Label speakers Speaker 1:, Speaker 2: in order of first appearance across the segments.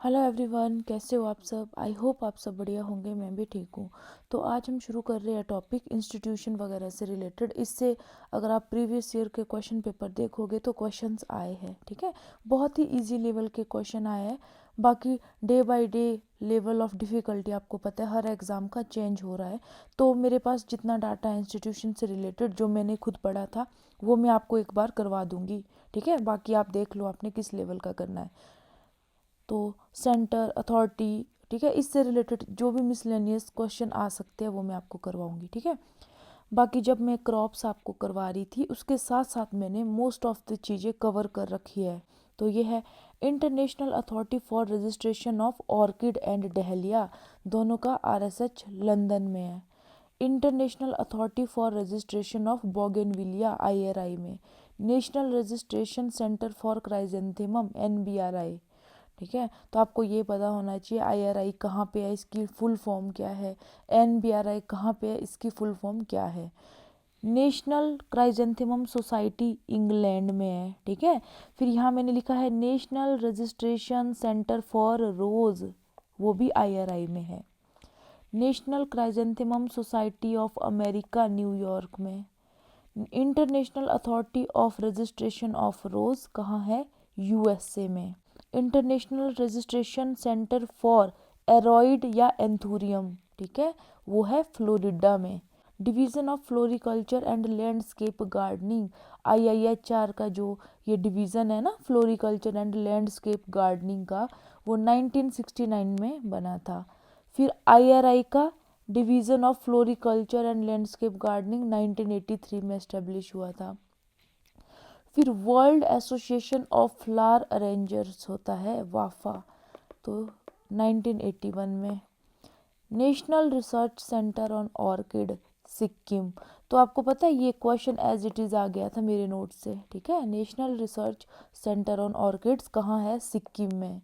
Speaker 1: Hello everyone, कैसे हो आप सब। आई होप आप सब बढ़िया होंगे, मैं भी ठीक हूँ। तो आज हम शुरू कर रहे हैं टॉपिक इंस्टीट्यूशन वगैरह से रिलेटेड। इससे अगर आप प्रीवियस ईयर के क्वेश्चन पेपर देखोगे तो क्वेश्चंस आए हैं, ठीक है। बहुत ही इजी लेवल के क्वेश्चन आए हैं। बाकी day by day level of difficulty आपको पता है हर एग्ज़ाम का चेंज हो रहा है। तो मेरे पास जितना डाटा है इंस्टीट्यूशन से रिलेटेड जो मैंने खुद पढ़ा था वो मैं आपको एक बार करवा दूँगी, ठीक है। बाकी आप देख लो आपने किस लेवल का करना है। तो सेंटर अथॉरिटी, ठीक है, इससे रिलेटेड जो भी मिसलेनियस क्वेश्चन आ सकते हैं वो मैं आपको करवाऊंगी, ठीक है। बाकी जब मैं क्रॉप्स आपको करवा रही थी उसके साथ साथ मैंने मोस्ट ऑफ द चीज़ें कवर कर रखी है। तो ये है international authority for registration of orchid and dahlia, दोनों का आरएसएच लंदन में है। International authority for registration of bougainvillea IRI में। National registration centre for chrysanthemum NBRI, ठीक है। तो आपको ये पता होना चाहिए आईआरआई कहाँ पे है, इसकी फुल फॉर्म क्या है, एनबीआरआई कहाँ पे है, इसकी फुल फॉर्म क्या है। नेशनल क्राइजेंथेमम सोसाइटी इंग्लैंड में है, ठीक है। फिर यहाँ मैंने लिखा है national registration centre for rose, वो भी आईआरआई में है। National chrysanthemum society of America New York में। International authority of registration of rose कहाँ है, यूएसए में। International registration centre for aroid या एंथूरियम, ठीक है, वो है फ्लोरिडा में। Division of floriculture and landscape gardening, IIHR का जो ये डिवीज़न है ना फ्लोरिकल्चर एंड लैंडस्केप गार्डनिंग का, वो 1969 में बना था। फिर आईआरआई का division of floriculture and landscape gardening 1983 में एस्टेब्लिश हुआ था। फिर world association of flower arrangers होता है वाफा, तो 1981 में। National research centre on orchid Sikkim, तो आपको पता है ये क्वेश्चन एज इट इज़ आ गया था मेरे नोट से, ठीक है। National research centre on orchids कहाँ है, सिक्किम में।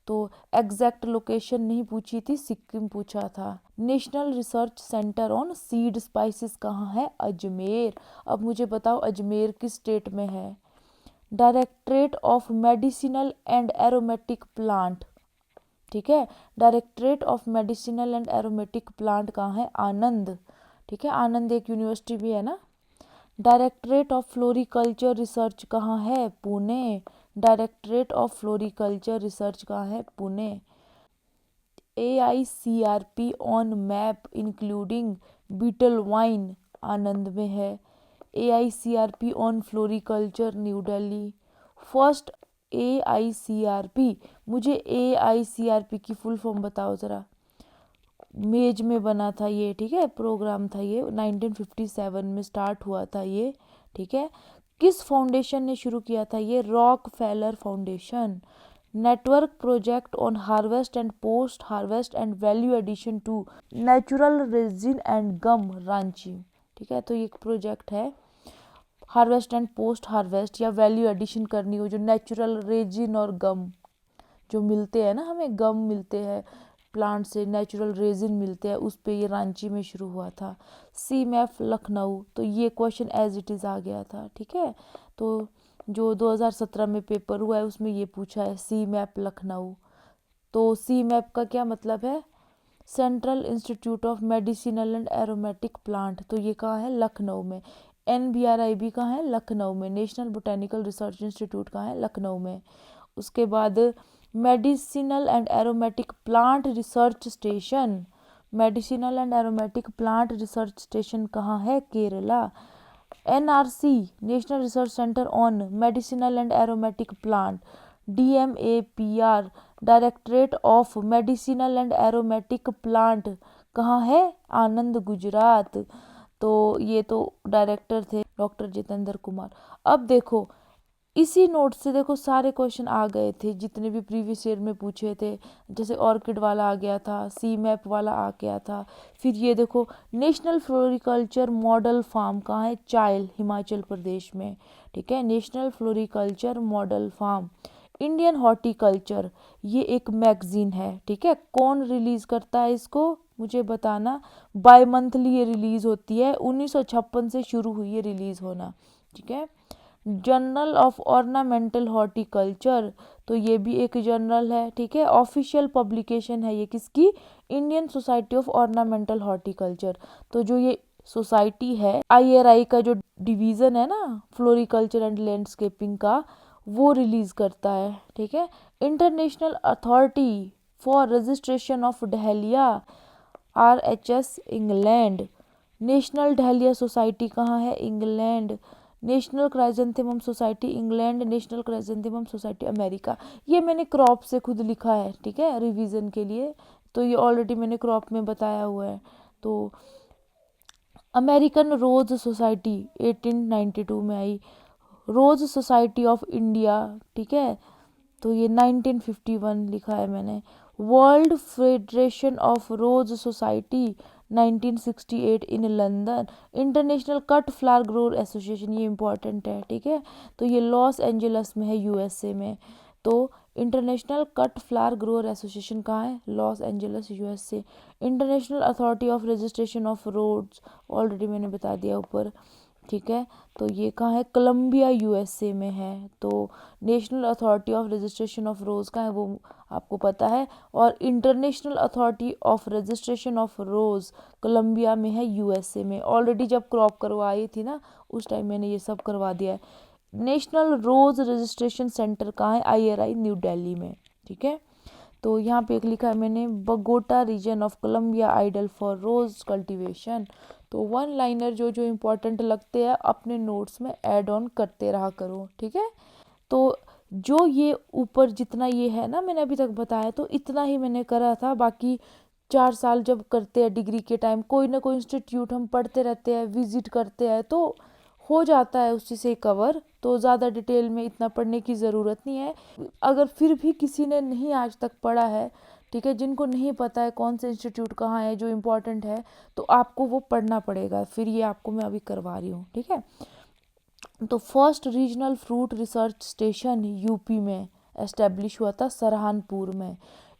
Speaker 1: तो एग्जैक्ट लोकेशन नहीं पूछी थी, सिक्किम पूछा था। National research centre on seed spices कहाँ है, अजमेर। अब मुझे बताओ अजमेर किस स्टेट में है। Directorate of medicinal and aromatic plant, ठीक है। Directorate of medicinal and aromatic plant कहाँ है, आनंद, ठीक है। आनंद एक यूनिवर्सिटी भी है ना। डायरेक्टरेट ऑफ फ्लोरिकल्चर रिसर्च कहाँ है, Pune. Directorate of floriculture research कहाँ है, Pune. AICRP on MAP including betel vine Anand में है। AICRP on floriculture New Delhi. First AICRP, मुझे AICRP की फुल फॉर्म बताओ ज़रा। मेज में बना था ये, ठीक है, प्रोग्राम था ये, 1957 में स्टार्ट हुआ था ये, ठीक है। किस फाउंडेशन ने शुरू किया था ये, Rockefeller foundation. Network project on harvest and post harvest and value addition to natural resin and gum, Ranchi, ठीक है। तो ये एक प्रोजेक्ट है हार्वेस्ट एंड पोस्ट हार्वेस्ट या वैल्यू एडिशन करनी हो, जो नेचुरल रेजिन और गम जो मिलते हैं ना, हमें गम मिलते हैं प्लांट से, नेचुरल रेजिन मिलते हैं, उस पे ये रांची में शुरू हुआ था। सी मैप लखनऊ, तो ये क्वेश्चन एज इट इज़ आ गया था, ठीक है। तो जो 2017 में पेपर हुआ है उसमें ये पूछा है सी मैप लखनऊ। तो सी मैप का क्या मतलब है, central institute of medicinal and aromatic plant, तो ये कहाँ है, लखनऊ में। NBRI भी कहाँ है, लखनऊ में। नेशनल बोटेनिकल रिसर्च इंस्टीट्यूट कहाँ है, लखनऊ में। उसके बाद medicinal and aromatic plant research station, medicinal and aromatic plant research station कहाँ है, Kerala. NRC national research centre on medicinal and aromatic plant, DMAPR directorate of medicinal and aromatic plant कहाँ है, आनंद, गुजरात। तो ये तो डायरेक्टर थे डॉक्टर जितेंद्र कुमार। अब देखो इसी नोट से देखो सारे क्वेश्चन आ गए थे जितने भी प्रीवियस ईयर में पूछे थे। जैसे ऑर्किड वाला आ गया था, सी मैप वाला आ गया था। फिर ये देखो नेशनल फ्लोरिकल्चर मॉडल फार्म कहाँ है, चाइल, हिमाचल प्रदेश में, ठीक है। National floriculture model farm. Indian horticulture, ये एक मैगजीन है, ठीक है। कौन रिलीज करता है इसको, मुझे बताना। बाई मंथली ये रिलीज होती है, 1956 से शुरू हुई है रिलीज होना, ठीक है। जर्नल ऑफ ऑर्नामेंटल हॉर्टिकल्चर, तो ये भी एक जर्नल है, ठीक है। ऑफिशियल पब्लिकेशन है ये किसकी, Indian society of ornamental horticulture. तो जो ये सोसाइटी है IRI का जो डिवीजन है ना फ्लोरिकल्चर एंड लैंडस्केपिंग का, वो रिलीज करता है, ठीक है। International authority for registration of dahlia RHS England. National dahlia society कहाँ है, England. National chrysanthemum society England, national chrysanthemum society America. ये मैंने क्रॉप से खुद लिखा है, ठीक है, रिवीजन के लिए, तो ये ऑलरेडी मैंने क्रॉप में बताया हुआ है। तो अमेरिकन रोज सोसाइटी 1892 में आई, रोज सोसाइटी ऑफ इंडिया, ठीक है, तो ये 1951 लिखा है मैंने। World federation of rose society 1968 in London. International cut flower grower association, ये इंपॉर्टेंट है, ठीक है, तो ये लॉस एंजलस में है USA में। तो international cut flower grower association कहाँ है, Los Angeles USA। International authority of registration of roses, already मैंने बता दिया ऊपर, ठीक है, तो ये कहाँ है, कोलंबिया USA में है। तो national authority of registration of rose कहाँ है, वो आपको पता है। और international authority of registration of rose Colombia में है USA में। ऑलरेडी जब क्रॉप करवाई थी ना उस टाइम मैंने ये सब करवा दिया है। नेशनल रोज रजिस्ट्रेशन सेंटर कहाँ है, IRI न्यू दिल्ली में, ठीक है। तो यहाँ पे एक लिखा है मैंने, Bogota region of Colombia ideal for rose cultivation. तो वन लाइनर जो जो इम्पोर्टेंट लगते हैं अपने नोट्स में ऐड ऑन करते रहा करो, ठीक है। तो जो ये ऊपर जितना ये है ना मैंने अभी तक बताया, तो इतना ही मैंने करा था। बाकी 4 साल जब करते हैं डिग्री के टाइम, कोई ना कोई इंस्टीट्यूट हम पढ़ते रहते हैं, विजिट करते हैं, तो हो जाता है उसी से कवर। तो ज़्यादा डिटेल में इतना पढ़ने की ज़रूरत नहीं है। अगर फिर भी किसी ने नहीं आज तक पढ़ा है, ठीक है, जिनको नहीं पता है कौन से इंस्टीट्यूट कहाँ है जो इम्पोर्टेंट है, तो आपको वो पढ़ना पड़ेगा। फिर ये आपको मैं अभी करवा रही हूँ, ठीक है। तो first regional fruit research station UP में एस्टेब्लिश हुआ था, सरहानपुर में।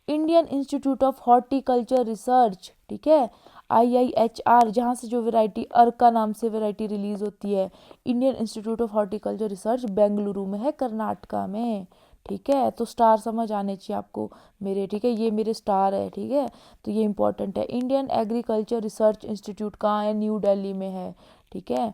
Speaker 1: Indian institute of horticulture research, ठीक है, IIHR, जहाँ से जो वैरायटी अर्का नाम से वैरायटी रिलीज होती है। Indian institute of horticulture research Bengaluru में है, कर्नाटका में, ठीक है। तो स्टार समझ आने चाहिए आपको मेरे, ठीक है, ये मेरे स्टार है, ठीक है, तो ये इंपॉर्टेंट है। इंडियन एग्रीकल्चर रिसर्च इंस्टीट्यूट कहाँ है, न्यू दिल्ली में है, ठीक है।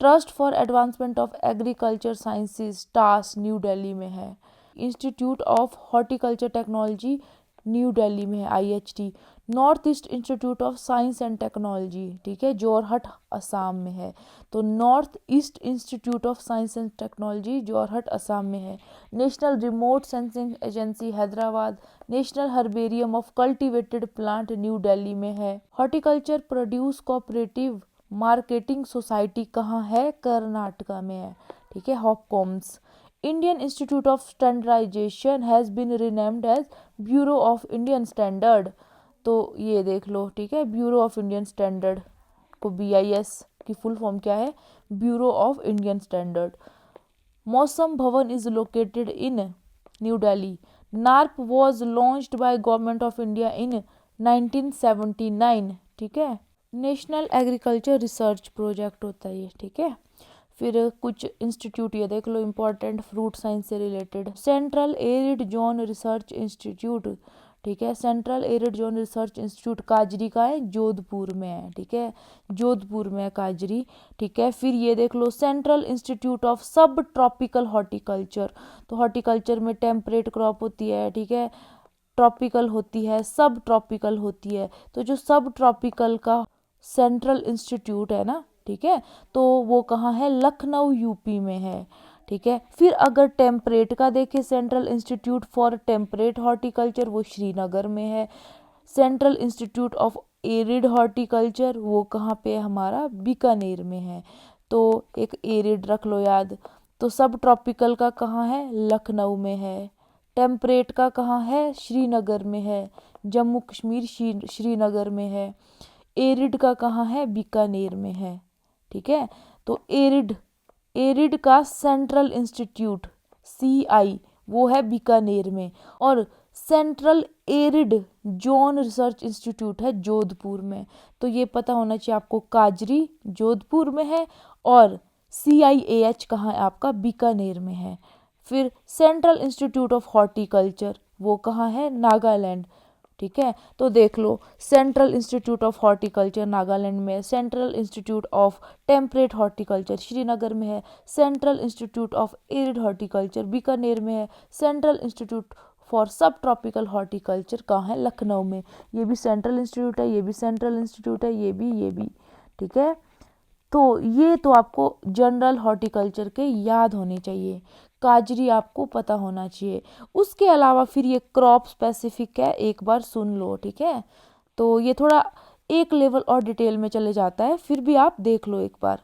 Speaker 1: Trust for advancement of agriculture sciences TAAS New Delhi में है। Institute of horticulture technology New Delhi में है, IHT। North east institute of science and technology, ठीक है, जोरहट असम में है। तो north east institute of science and technology Jorhat Assam में है। National remote sensing agency Hyderabad. National herbarium of cultivated plant New Delhi में है। Horticulture produce cooperative marketing society कहाँ है, कर्नाटका में है, ठीक है, HOPCOMS. Indian institute of standardisation has been renamed as bureau of Indian standard. तो ये देख लो, ठीक है, ब्यूरो ऑफ इंडियन स्टैंडर्ड को BIS की फुल फॉर्म क्या है, bureau of Indian standard. Mausam Bhavan is located in New Delhi. NARP was launched by government of India in 1979, ठीक है। नेशनल एग्रीकल्चर रिसर्च प्रोजेक्ट होता है ये, ठीक है। फिर कुछ इंस्टीट्यूट ये देख लो इम्पोर्टेंट फ्रूट साइंस से related. Central arid zone research institute, ठीक है, central arid zone research institute काजरी का है, जोधपुर में है, ठीक है, जोधपुर में है काजरी, ठीक है। फिर ये देख लो सेंट्रल इंस्टीट्यूट ऑफ सब ट्रॉपिकल हॉर्टिकल्चर। तो हॉर्टिकल्चर में टेम्परेट क्रॉप होती है, ठीक है, ट्रॉपिकल होती है, सब ट्रॉपिकल होती है। तो जो सब ट्रॉपिकल का सेंट्रल इंस्टीट्यूट है ना, ठीक है, तो वो कहाँ है, लखनऊ UP में है, ठीक है। फिर अगर टेम्परेट का देखें, central institute for temperate horticulture वो श्रीनगर में है। Central institute of arid horticulture वो कहाँ पे है, हमारा बीकानेर में है। तो एक एरिड रख लो याद। तो सब ट्रॉपिकल का कहाँ है, लखनऊ में है। टेम्परेट का कहाँ है, श्रीनगर में है, जम्मू कश्मीर श्रीनगर में है। एरिड का कहाँ है, बीकानेर में है, ठीक है। तो एरिड का सेंट्रल इंस्टीट्यूट CI वो है बीकानेर में, और central arid zone research institute है जोधपुर में। तो ये पता होना चाहिए आपको, काजरी जोधपुर में है और CIAH कहाँ है आपका, बीकानेर में है। फिर सेंट्रल इंस्टीट्यूट ऑफ हॉर्टिकल्चर वो कहाँ है, नागालैंड, ठीक है। तो देख लो, central institute of horticulture Nagaland में है, central institute of temperate horticulture Srinagar में है, central institute of arid horticulture Bikaner में है, central institute for sub tropical horticulture कहाँ है, लखनऊ में। ये भी सेंट्रल इंस्टीट्यूट है, ये भी सेंट्रल इंस्टीट्यूट है, ये भी, ठीक है। तो ये तो आपको जनरल हॉर्टिकल्चर के याद होने चाहिए। काजरी आपको पता होना चाहिए। उसके अलावा फिर ये क्रॉप स्पेसिफिक है, एक बार सुन लो, ठीक है। तो ये थोड़ा एक लेवल और डिटेल में चले जाता है, फिर भी आप देख लो एक बार।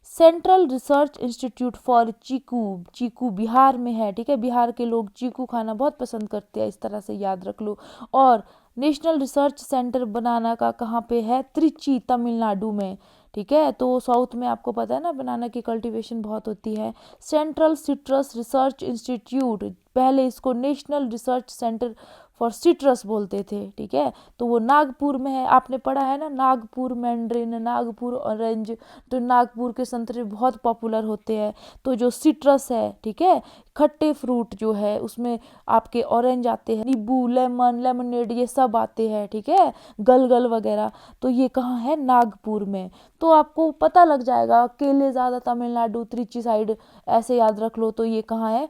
Speaker 1: सेंट्रल रिसर्च इंस्टीट्यूट फॉर चीकू, चीकू बिहार में है, ठीक है। बिहार के लोग चीकू खाना बहुत पसंद करते हैं, इस तरह से याद रख लो। और नेशनल रिसर्च सेंटर बनाना का कहाँ पे है, त्रिची तमिलनाडु में, ठीक है। तो साउथ में आपको पता है ना बनाना की कल्टीवेशन बहुत होती है। सेंट्रल सिट्रस रिसर्च इंस्टीट्यूट, पहले इसको national research centre for citrus बोलते थे, ठीक है। तो वो नागपुर में है, आपने पढ़ा है ना, नागपुर मैंड्रिन, नागपुर ऑरेंज। तो नागपुर के संतरे बहुत पॉपुलर होते हैं। तो जो सिट्रस है, ठीक है, खट्टे फ्रूट जो है उसमें आपके ऑरेंज आते हैं, नींबू, लेमन, लेमनेड, ये सब आते हैं, ठीक है, गलगल वगैरह। तो ये कहाँ है, नागपुर में। तो आपको पता लग जाएगा, केले ज़्यादा तमिलनाडु त्रिची साइड, ऐसे याद रख लो। तो ये कहाँ है,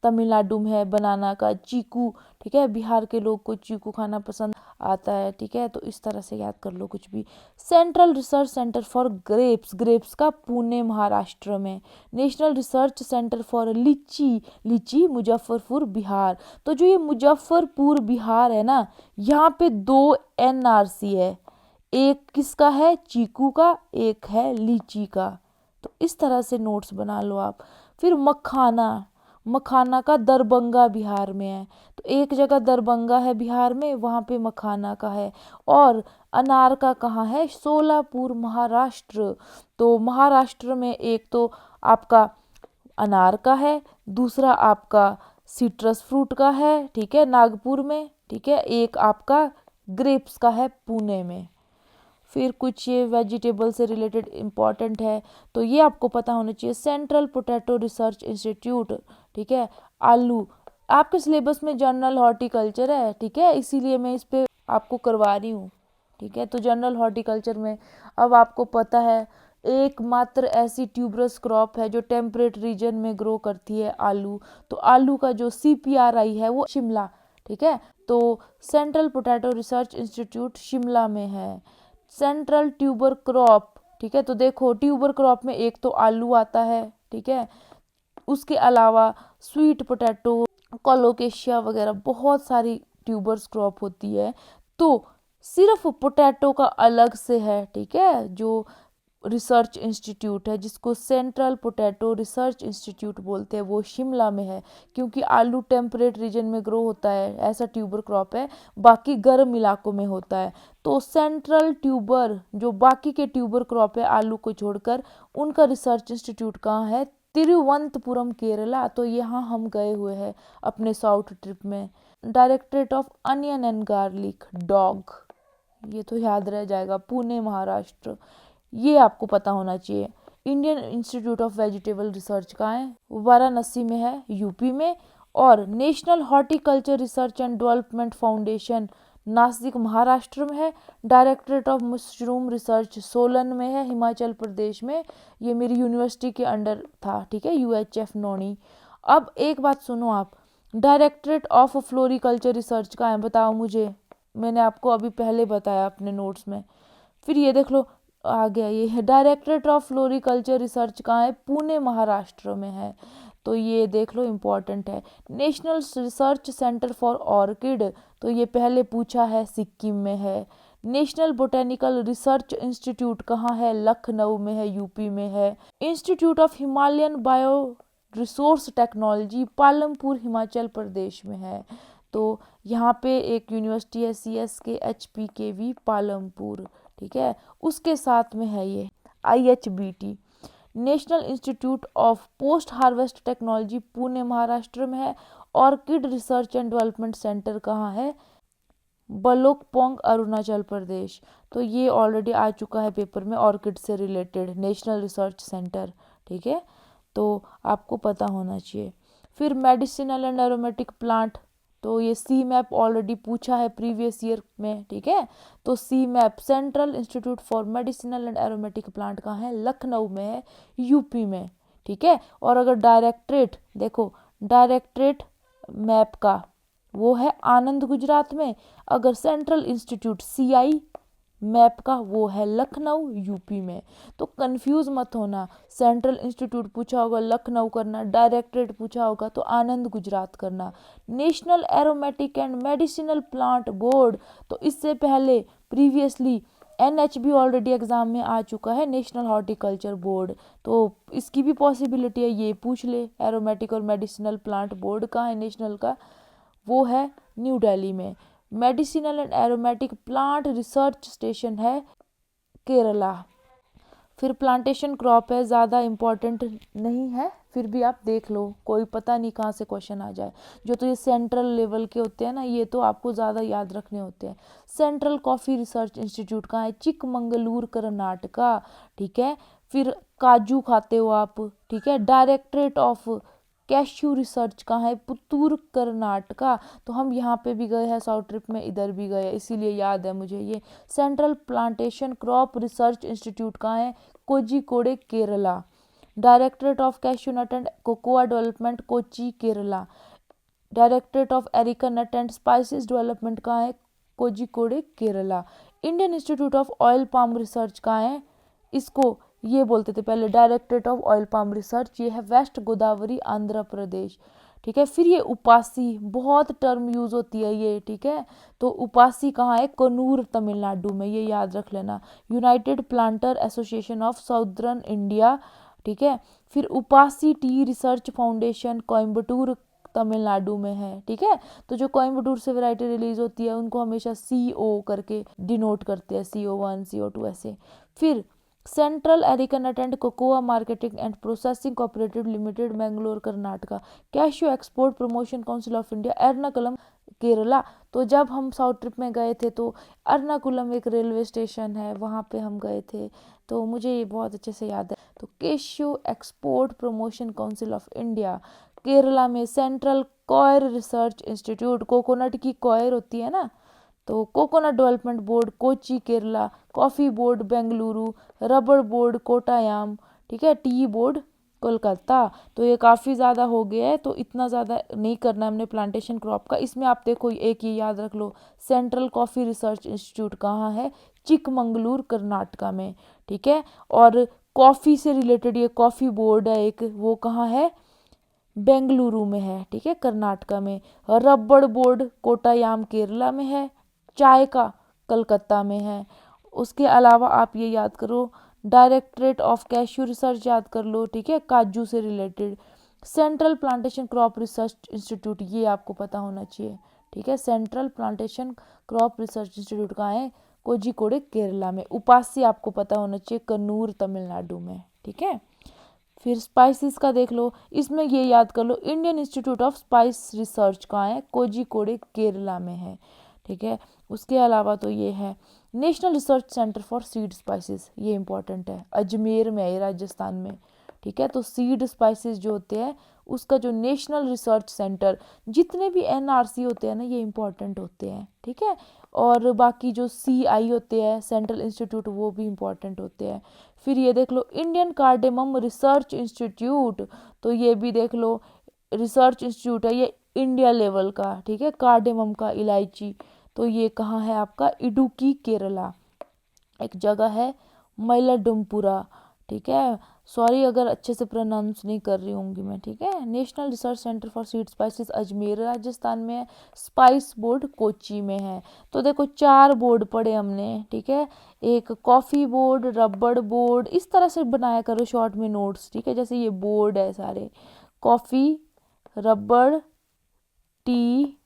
Speaker 1: तमिलनाडु में है। बनाना का चीकू, ठीक है, बिहार के लोग को चीकू खाना पसंद आता है, ठीक है। तो इस तरह से याद कर लो कुछ भी। Central research centre for grapes, grapes का पुणे महाराष्ट्र में। नेशनल रिसर्च सेंटर फॉर लीची, लीची मुजफ्फरपुर बिहार। तो जो ये मुजफ्फरपुर बिहार है ना, यहाँ पे 2 NRC है, एक किसका है, चीकू का, एक है लीची का। तो इस तरह से नोट्स बना लो आप। फिर मखाना, मखाना का दरभंगा बिहार में है। तो एक जगह दरभंगा है बिहार में, वहाँ पे मखाना का है। और अनार का कहाँ है, सोलापुर महाराष्ट्र। तो महाराष्ट्र में एक तो आपका अनार का है, दूसरा आपका सिट्रस फ्रूट का है, ठीक है, नागपुर में, ठीक है। एक आपका ग्रेप्स का है पुणे में। फिर कुछ ये वेजिटेबल से रिलेटेड इम्पॉर्टेंट है, तो ये आपको पता होना चाहिए। सेंट्रल पोटैटो रिसर्च इंस्टीट्यूट, ठीक है। आलू आपके सिलेबस में जनरल हॉर्टिकल्चर है, ठीक है, इसीलिए मैं इस पे आपको करवा रही हूँ, ठीक है। तो जनरल हॉर्टिकल्चर में अब आपको पता है एकमात्र ऐसी ट्यूबरस क्रॉप है जो टेम्परेट रीजन में ग्रो करती है, आलू। तो आलू का जो CPRI है वो शिमला, ठीक है। तो central potato research institute Shimla में है। सेंट्रल ट्यूबर क्रॉप, ठीक है। तो देखो ट्यूबर क्रॉप में एक तो आलू आता है, ठीक है, उसके अलावा स्वीट पोटैटो, कोलोकेशिया वगैरह बहुत सारी ट्यूबर्स क्रॉप होती है। तो सिर्फ पोटैटो का अलग से है, ठीक है, जो रिसर्च इंस्टीट्यूट है जिसको सेंट्रल पोटैटो रिसर्च इंस्टीट्यूट बोलते हैं, वो शिमला में है। क्योंकि आलू टेम्परेट रीजन में ग्रो होता है, ऐसा ट्यूबर क्रॉप है, बाकी गर्म इलाकों में होता है। तो सेंट्रल ट्यूबर जो बाकी के ट्यूबर क्रॉप है आलू को छोड़कर, उनका रिसर्च इंस्टीट्यूट कहाँ है, तिरुवनंतपुरम केरला। तो यहाँ हम गए हुए हैं अपने साउथ ट्रिप में। Directorate of onion and garlic, dog, ये तो याद रह जाएगा, पुणे महाराष्ट्र, ये आपको पता होना चाहिए। Indian institute of vegetable research कहाँ है, वाराणसी में है, यूपी में। और national horticulture research and development foundation Nashik Maharashtra में है। Directorate of mushroom research Solan में है, हिमाचल प्रदेश में। ये मेरी यूनिवर्सिटी के अंडर था, ठीक है, UHF नोनी। अब एक बात सुनो आप, डायरेक्टरेट ऑफ फ्लोरिकल्चर रिसर्च कहाँ है, बताओ मुझे। मैंने आपको अभी पहले बताया अपने नोट्स में। फिर ये देख लो आ गया, ये है डायरेक्टरेट ऑफ फ्लोरिकल्चर रिसर्च कहाँ है, पुणे महाराष्ट्र में है। तो ये देख लो इम्पॉर्टेंट है। National research centre for orchid, तो ये पहले पूछा है, सिक्किम में है। नेशनल बोटेनिकल रिसर्च इंस्टीट्यूट कहाँ है, लखनऊ में है, यूपी में है। Institute of Himalayan bio resource technology Palampur Himachal Pradesh में है। तो यहाँ पे एक यूनिवर्सिटी है CSK HPKV पालमपुर, ठीक है, उसके साथ में है ये IHBT। National institute of post harvest technology Pune Maharashtra में है। Orchid research and development centre कहाँ है, बलोकपोंग अरुणाचल प्रदेश। तो ये ऑलरेडी आ चुका है पेपर में, ऑर्किड से रिलेटेड नेशनल रिसर्च सेंटर, ठीक है, तो आपको पता होना चाहिए। फिर मेडिसिनल एंड एरोमेटिक प्लांट, तो ये सी मैप ऑलरेडी पूछा है प्रीवियस ईयर में, ठीक है। तो C MAP central institute for medicinal and aromatic plant कहाँ है, लखनऊ में है, यूपी में, ठीक है। और अगर डायरेक्टरेट देखो, डायरेक्टरेट मैप का वो है आनंद गुजरात में, अगर सेंट्रल इंस्टीट्यूट सीआई मैप का वो है लखनऊ यूपी में। तो कंफ्यूज मत होना, सेंट्रल इंस्टीट्यूट पूछा होगा लखनऊ करना, डायरेक्टरेट पूछा होगा तो आनंद गुजरात करना। National aromatic and medicinal plant board, तो इससे पहले प्रीवियसली एनएचबी ऑलरेडी एग्जाम में आ चुका है, नेशनल हॉर्टिकल्चर बोर्ड, तो इसकी भी पॉसिबिलिटी है ये पूछ ले। एरोमेटिक और मेडिसिनल प्लांट बोर्ड कहाँ है नेशनल का, वो है न्यू दिल्ली में। Medicinal and aromatic plant research station है केरला। फिर प्लांटेशन क्रॉप है, ज़्यादा इम्पॉर्टेंट नहीं है, फिर भी आप देख लो, कोई पता नहीं कहाँ से क्वेश्चन आ जाए। जो तो ये सेंट्रल लेवल के होते हैं ना, ये तो आपको ज़्यादा याद रखने होते हैं। सेंट्रल कॉफ़ी रिसर्च इंस्टीट्यूट कहाँ है, चिकमंगलूर कर्नाटका, ठीक है। फिर काजू खाते हो आप, ठीक है। डायरेक्टरेट ऑफ कैश्यू रिसर्च कहाँ है, पुत्तूर कर्नाटका, तो हम यहाँ पे भी गए हैं साउथ ट्रिप में, इधर भी गए, इसीलिए याद है मुझे ये। Central plantation crop research institute कहाँ है, Kozhikode Kerala. Directorate of cashew nut and cocoa development Kochi Kerala. Directorate of areca nut and spices development कहाँ है, Kozhikode Kerala. Indian institute of oil palm research कहाँ है, इसको ये बोलते थे पहले directorate of oil palm research, ये है वेस्ट गोदावरी आंध्र प्रदेश, ठीक है। फिर ये उपासी, बहुत टर्म यूज होती है ये, ठीक है। तो उपासी कहाँ है, कन्नूर तमिलनाडु में, ये याद रख लेना। United planter association of southern India, ठीक है। फिर UPASI tea research foundation Coimbatore Tamil Nadu में है, ठीक है। तो जो कोयम्बटूर से वैरायटी रिलीज होती है उनको हमेशा CO करके डिनोट करते हैं, CO1 CO2 ऐसे। फिर central areca nut and cocoa marketing and processing cooperative limited Bangalore Karnataka. Cashew export promotion council of India Ernakulam Kerala. तो जब हम साउथ ट्रिप में गए थे तो एर्नाकुलम एक रेलवे स्टेशन है, वहाँ पे हम गए थे, तो मुझे ये बहुत अच्छे से याद है। तो cashew export promotion council of India Kerala में। Central coir research institute, coconut की कॉयर होती है ना, तो coconut development board Kochi Kerala. Coffee board Bengaluru. Rubber board Kottayam, ठीक है। Tea board Kolkata. तो ये काफ़ी ज़्यादा हो गया है, तो इतना ज़्यादा नहीं करना हमने प्लांटेशन क्रॉप का। इसमें आप देखो एक ये याद रख लो, सेंट्रल कॉफ़ी रिसर्च इंस्टीट्यूट कहाँ है, चिकमंगलूर कर्नाटका में, ठीक है। और कॉफ़ी से रिलेटेड ये कॉफ़ी बोर्ड है एक, वो कहाँ है, बेंगलुरु में है, ठीक है, कर्नाटका में। रबड़ बोर्ड कोटायाम केरला में है। चाय का कलकत्ता में है। उसके अलावा आप ये याद करो, डायरेक्टरेट ऑफ कैश्यू रिसर्च याद कर लो, ठीक है, काजू से related. Central plantation crop research institute, ये आपको पता होना चाहिए, ठीक है। Central plantation crop research institute कहाँ है, कोझिकोडे केरला में। उपासी आपको पता होना चाहिए, कन्नूर तमिलनाडु में, ठीक है। फिर स्पाइसेस का देख लो, इसमें ये याद कर लो, Indian institute of spice research कहाँ है, कोझिकोडे केरला में है, ठीक है। उसके अलावा तो ये है national research centre for seed spices, ये इंपॉर्टेंट है, अजमेर में है, राजस्थान में, ठीक है। तो सीड स्पाइसेस जो होते हैं उसका जो नेशनल रिसर्च सेंटर, जितने भी NRC होते हैं ना ये इंपॉर्टेंट होते हैं, ठीक है। और बाकी जो CI होते हैं सेंट्रल इंस्टीट्यूट, वो भी इंपॉर्टेंट होते हैं। फिर ये देख लो इंडियन कार्डेमम रिसर्च इंस्टीट्यूट, तो ये भी देख लो रिसर्च इंस्टीट्यूट है, ये इंडिया लेवल का, ठीक है। कार्डेमम का, इलायची, तो ये कहाँ है आपका, इडुक्की केरला। एक जगह है मयलाडुमपुरा, ठीक है। सॉरी अगर अच्छे से प्रोनाउंस नहीं कर रही होंगी मैं, ठीक है। National research centre for seed spices Ajmer Rajasthan में है। स्पाइस बोर्ड कोची में है। तो देखो 4 बोर्ड पढ़े हमने, ठीक है। एक कॉफ़ी बोर्ड, रबड़ बोर्ड, इस तरह से बनाया करो शॉर्ट में नोट्स, ठीक है। जैसे ये बोर्ड है सारे, कॉफ़ी, रबड़, टी,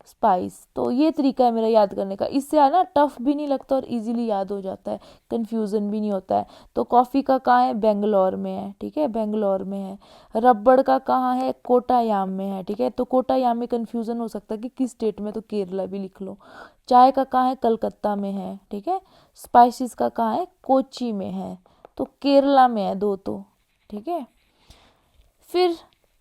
Speaker 1: स्पाइस, तो ये तरीका है मेरा याद करने का। इससे है ना टफ भी नहीं लगता और इजीली याद हो जाता है, कंफ्यूजन भी नहीं होता है। तो कॉफ़ी का कहाँ है, बेंगलोर में है, ठीक है, बेंगलोर में है। रबड़ का कहाँ है, कोटायाम में है, ठीक है। तो कोटायाम में कंफ्यूजन हो सकता है कि किस स्टेट में, तो केरला भी लिख लो। चाय का कहाँ है, कलकत्ता में है, ठीक है। स्पाइसेस का कहाँ है, कोची में है, तो केरला में है 2 तो, ठीक है। फिर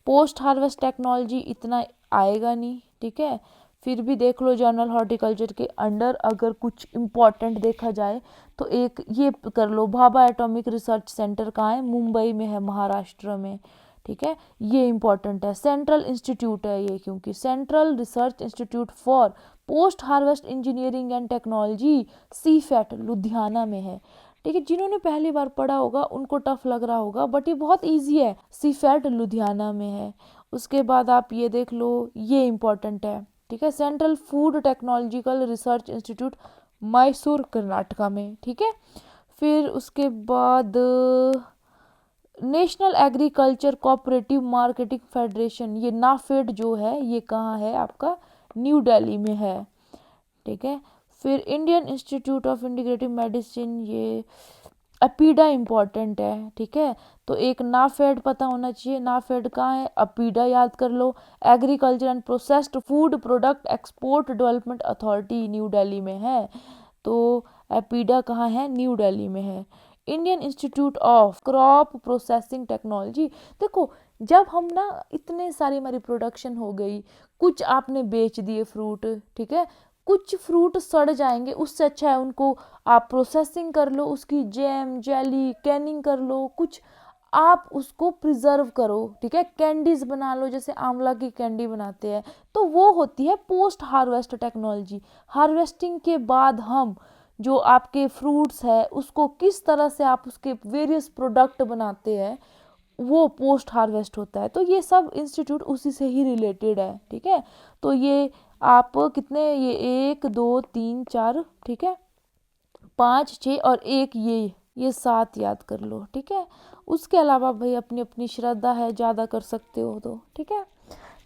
Speaker 1: पोस्ट हार्वेस्ट टेक्नोलॉजी इतना आएगा नहीं, ठीक है। फिर भी देख लो जर्नल हॉर्टिकल्चर के अंडर अगर कुछ इम्पोर्टेंट देखा जाए तो एक ये कर लो, भाभा एटॉमिक रिसर्च सेंटर कहाँ है, मुंबई में है, महाराष्ट्र में, ठीक है। ये इम्पोर्टेंट है, सेंट्रल इंस्टीट्यूट है ये, क्योंकि central research institute for post harvest engineering and technology CIPHET Ludhiana में है, ठीक है। जिन्होंने पहली बार पढ़ा होगा उनको टफ लग रहा होगा, बट ये बहुत इजी है, सीफेट लुधियाना में है। उसके बाद आप ये देख लो, ये इम्पोर्टेंट है, ठीक है, central food technological research institute Mysore Karnataka में, ठीक है। फिर उसके बाद national agriculture cooperative marketing federation, ये नाफेड जो है ये कहाँ है आपका, न्यू दिल्ली में है, ठीक है। फिर Indian institute of integrative medicine, ये अपीडा इम्पॉर्टेंट है, ठीक है। तो एक नाफेड पता होना चाहिए, नाफेड कहाँ है, अपीडा याद कर लो, agriculture and processed food product export development authority New Delhi में है। तो अपीडा कहाँ है, न्यू दिल्ली में है। Indian institute of crop processing technology, देखो जब हम ना इतने सारी हमारी प्रोडक्शन हो गई, कुछ आपने बेच दिए फ्रूट, ठीक है, कुछ फ्रूट सड़ जाएंगे, उससे अच्छा है उनको आप प्रोसेसिंग कर लो, उसकी जैम जेली कैनिंग कर लो, कुछ आप उसको प्रिजर्व करो, ठीक है, कैंडीज बना लो, जैसे आंवला की कैंडी बनाते हैं, तो वो होती है पोस्ट हार्वेस्ट टेक्नोलॉजी। हार्वेस्टिंग के बाद हम जो आपके फ्रूट्स है उसको किस तरह से आप उसके वेरियस प्रोडक्ट बनाते हैं, वो पोस्ट हार्वेस्ट होता है। तो ये सब इंस्टीट्यूट उसी से ही रिलेटेड है, ठीक है। तो ये आप कितने, ये 1 2 3 4, ठीक है, 5 6 और एक ये 7 याद कर लो, ठीक है। उसके अलावा भाई अपनी अपनी श्रद्धा है, ज़्यादा कर सकते हो तो, ठीक है।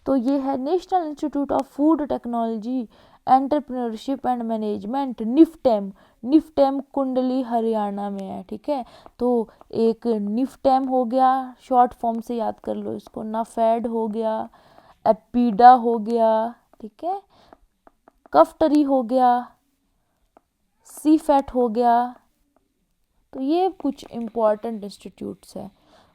Speaker 1: तो ये है national institute of food technology entrepreneurship and management, NIFTEM, NIFTEM कुंडली हरियाणा में है, ठीक है। तो एक निफ्टेम हो गया, शॉर्ट फॉर्म से याद कर लो इसको, नाफेड हो गया, एपीडा हो गया, ठीक है, कफ्टरी हो गया, सीफेट हो गया। तो ये कुछ इम्पॉर्टेंट इंस्टीट्यूट्स हैं।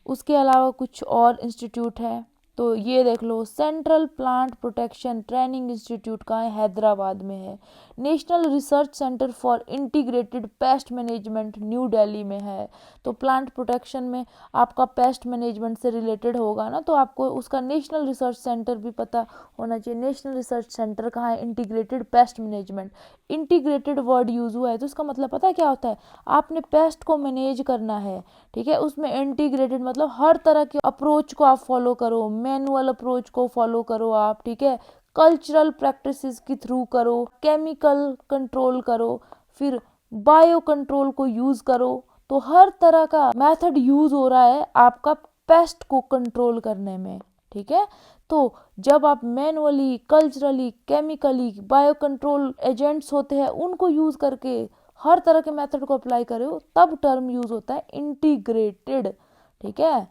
Speaker 1: उसके अलावा कुछ और इंस्टीट्यूट है, तो ये देख लो, central plant protection training institute का है, हैदराबाद में है। National research centre for integrated pest management New Delhi में है। तो प्लांट प्रोटेक्शन में आपका पेस्ट मैनेजमेंट से रिलेटेड होगा ना, तो आपको उसका नेशनल रिसर्च सेंटर भी पता होना चाहिए। नेशनल रिसर्च सेंटर कहाँ है, integrated pest management, integrated word use हुआ है तो उसका मतलब पता है क्या होता है, आपने पेस्ट को मैनेज करना है, ठीक है। उसमें इंटीग्रेटेड मतलब हर तरह के अप्रोच को आप फॉलो करो, मैनुअल अप्रोच को फॉलो करो आप, ठीक है, कल्चरल प्रैक्टिसेस के थ्रू करो, केमिकल कंट्रोल करो, फिर बायो कंट्रोल को यूज़ करो। तो हर तरह का मेथड यूज़ हो रहा है आपका पेस्ट को कंट्रोल करने में, ठीक है। तो जब आप manually, culturally, chemically, bio control agents होते हैं उनको यूज़ करके हर तरह के मेथड को अप्लाई करो, तब टर्म यूज़ होता है इंटीग्रेटेड, ठीक है।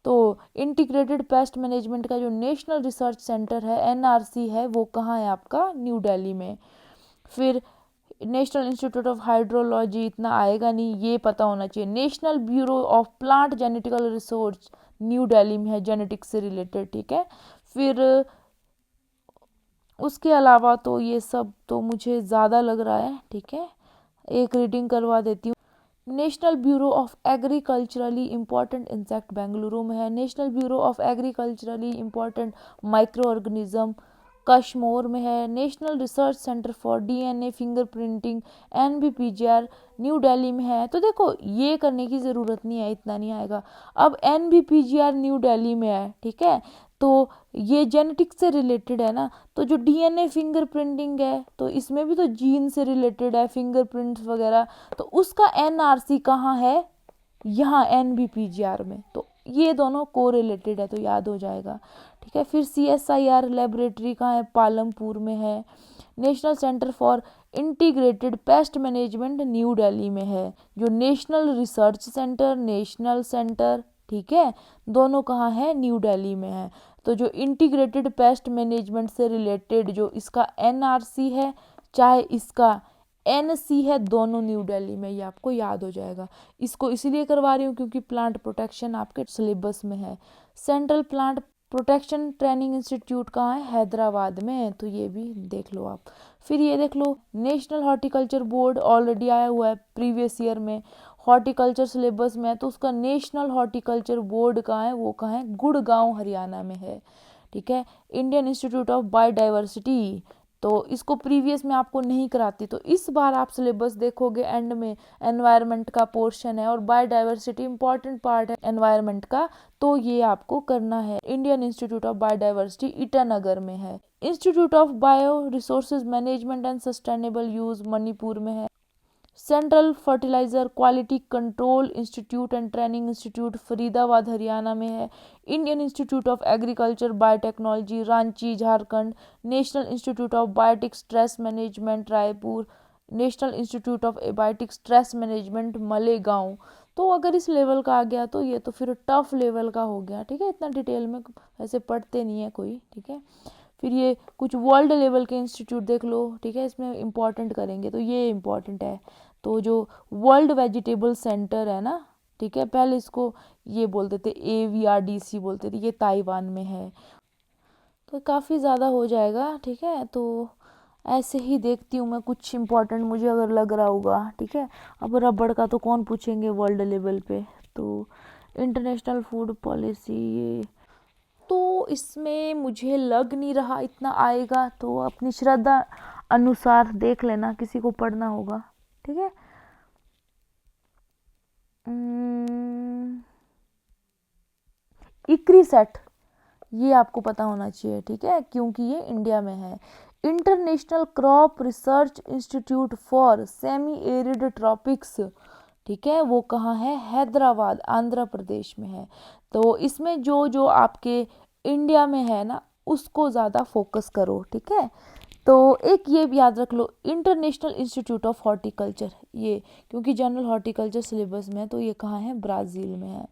Speaker 1: तो इंटीग्रेटेड पेस्ट मैनेजमेंट का जो नेशनल रिसर्च सेंटर है, एनआरसी है, वो कहाँ है आपका, न्यू दिल्ली में। फिर नेशनल इंस्टीट्यूट ऑफ हाइड्रोलॉजी इतना आएगा नहीं, ये पता होना चाहिए। National bureau of plant genetical resource new Delhi में है, जेनेटिक्स से रिलेटेड, ठीक है। फिर उसके अलावा तो ये सब तो मुझे ज़्यादा लग रहा है, ठीक है, एक रीडिंग करवा देती हूँ। National bureau of agriculturally important insect Bengaluru में है। National bureau of agriculturally important micro organism Kashmir में है। National research centre for DNA fingerprinting NBPGR New Delhi में है। तो देखो ये करने की ज़रूरत नहीं है, इतना नहीं आएगा। अब एनबीपीजीआर न्यू दिल्ली में है, ठीक है, तो ये जेनेटिक्स से रिलेटेड है ना। तो जो डीएनए फिंगरप्रिंटिंग है तो इसमें भी तो जीन से रिलेटेड है, फिंगरप्रिंट्स वगैरह, तो उसका एनआरसी कहाँ है, यहाँ एनबीपीजीआर में। तो ये दोनों को रिलेटेड है, तो याद हो जाएगा, ठीक है। फिर सीएसआईआर लेबोरेटरी कहाँ है, पालमपुर में है। National centre for integrated pest management New Delhi में है। जो national research centre, national centre, ठीक है, दोनों कहाँ है, न्यू दिल्ली में है। तो जो इंटीग्रेटेड पेस्ट मैनेजमेंट से रिलेटेड जो इसका एनआरसी है, चाहे इसका NC है दोनों न्यू दिल्ली में, ये आपको याद हो जाएगा। इसको इसलिए करवा रही हूँ क्योंकि प्लांट प्रोटेक्शन आपके सिलेबस में है। Central plant protection training institute कहाँ है? हैदराबाद में, तो ये भी देख लो आप। फिर ये देख लो नेशनल हॉर्टिकल्चर बोर्ड ऑलरेडी आया हुआ है प्रीवियस ईयर में, हॉर्टिकल्चर सिलेबस में है, तो उसका नेशनल हॉर्टिकल्चर बोर्ड कहाँ है? वो कहाँ है? गुड़गांव हरियाणा में है, ठीक है। इंडियन इंस्टीट्यूट ऑफ बायोडाइवर्सिटी, तो इसको प्रीवियस में आपको नहीं कराती, तो इस बार आप सिलेबस देखोगे एंड में एनवायरनमेंट का पोर्शन है और बायोडाइवर्सिटी इंपॉर्टेंट पार्ट है एनवायरनमेंट का, तो ये आपको करना है। Indian institute of biodiversity Itanagar में है। Institute of bio resources management and sustainable use Manipur में है। Central fertiliser quality control institute and training institute Faridabad Haryana में है। Indian institute of agriculture biotechnology Ranchi Jharkhand. National institute of biotic stress management Raipur. National institute of abiotic stress management Malegaon. तो अगर इस level का आ गया तो ये तो फिर टफ लेवल का हो गया, ठीक है। इतना डिटेल में वैसे पढ़ते नहीं है कोई, ठीक है। फिर ये कुछ वर्ल्ड लेवल के इंस्टीट्यूट देख लो, ठीक है, इसमें इंपॉर्टेंट करेंगे तो ये इंपॉर्टेंट है। तो जो वर्ल्ड वेजिटेबल सेंटर है ना, ठीक है, पहले इसको ये बोलते थे AVRDC बोलते थे, ये ताइवान में है। तो काफ़ी ज़्यादा हो जाएगा, ठीक है। तो ऐसे ही देखती हूँ मैं, कुछ इंपॉर्टेंट मुझे अगर लग रहा होगा, ठीक है। अब रबड़ का तो कौन पूछेंगे वर्ल्ड लेवल पे, तो इंटरनेशनल फूड पॉलिसी, ये तो इसमें मुझे लग नहीं रहा इतना आएगा, तो अपनी श्रद्धा अनुसार देख लेना, किसी को पढ़ना होगा, ठीक है। इक्री सेट, ये आपको पता होना चाहिए, ठीक है, क्योंकि ये इंडिया में है। International crop research institute for semi arid tropics, ठीक है, वो कहाँ है? हैदराबाद आंध्र प्रदेश में है। तो इसमें जो जो आपके इंडिया में है ना, उसको ज़्यादा फोकस करो, ठीक है। तो एक ये भी याद रख लो, इंटरनेशनल इंस्टीट्यूट ऑफ हॉर्टिकल्चर, ये क्योंकि जनरल हॉर्टिकल्चर सिलेबस में है, तो ये कहाँ है? ब्राज़ील में है।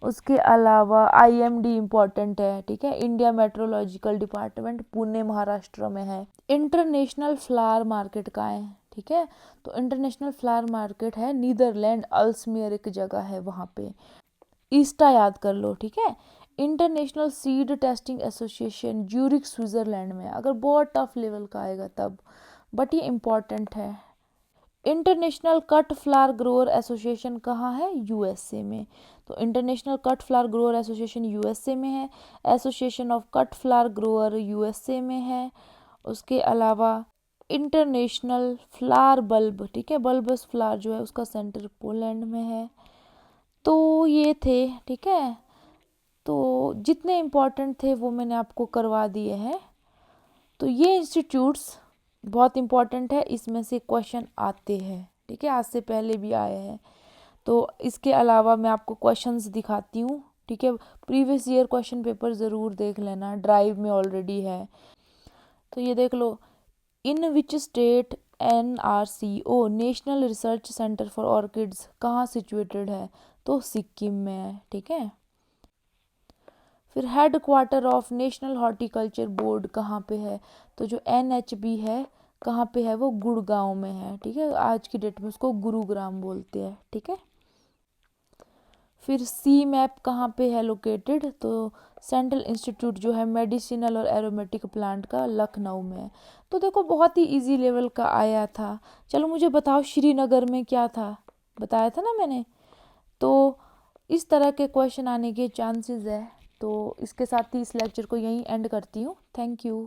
Speaker 1: उसके अलावा IMD इम्पॉर्टेंट है, ठीक है। India meteorological department Pune Maharashtra में है। इंटरनेशनल फ्लावर मार्केट कहाँ है? ठीक है, तो इंटरनेशनल फ्लावर मार्केट है नीदरलैंड अल्समेयर एक जगह है वहाँ पे। ईस्टा याद कर लो, ठीक है। International seed testing association Zurich Switzerland में, अगर बहुत टफ लेवल का आएगा तब, बट ये इम्पॉर्टेंट है। International cut flower grower association कहाँ है? USA में। तो international cut flower grower association USA में है। Association of cut flower grower USA में है। उसके अलावा इंटरनेशनल फ्लावर बल्ब, ठीक है, बल्बस फ्लावर जो है उसका सेंटर पोलैंड में है। तो ये थे, ठीक है। तो जितने इम्पोर्टेंट थे वो मैंने आपको करवा दिए हैं। तो ये इंस्टीट्यूट्स बहुत इम्पॉर्टेंट है, इसमें से क्वेश्चन आते हैं, ठीक है, आज से पहले भी आए हैं। तो इसके अलावा मैं आपको क्वेश्चंस दिखाती हूँ, ठीक है। प्रीवियस ईयर क्वेश्चन पेपर ज़रूर देख लेना, ड्राइव में ऑलरेडी है। तो ये देख लो, in which state NRCO national research centre for orchids कहाँ सिचुएटेड है? तो सिक्किम में है, ठीक है। फिर headquarter of national horticulture board कहाँ पे है? तो जो NHB है कहाँ पे है? वो गुड़गांव में है, ठीक है। आज की डेट में उसको गुरुग्राम बोलते हैं, ठीक है। फिर CMAP कहाँ पे है लोकेटेड? तो सेंट्रल इंस्टीट्यूट जो है मेडिसिनल और एरोमेटिक प्लांट का लखनऊ में है। तो देखो बहुत ही इजी लेवल का आया था। चलो मुझे बताओ श्रीनगर में क्या था, बताया था ना मैंने। तो इस तरह के क्वेश्चन आने के चांसेस है। तो इसके साथ ही इस लेक्चर को यहीं एंड करती हूँ। Thank you.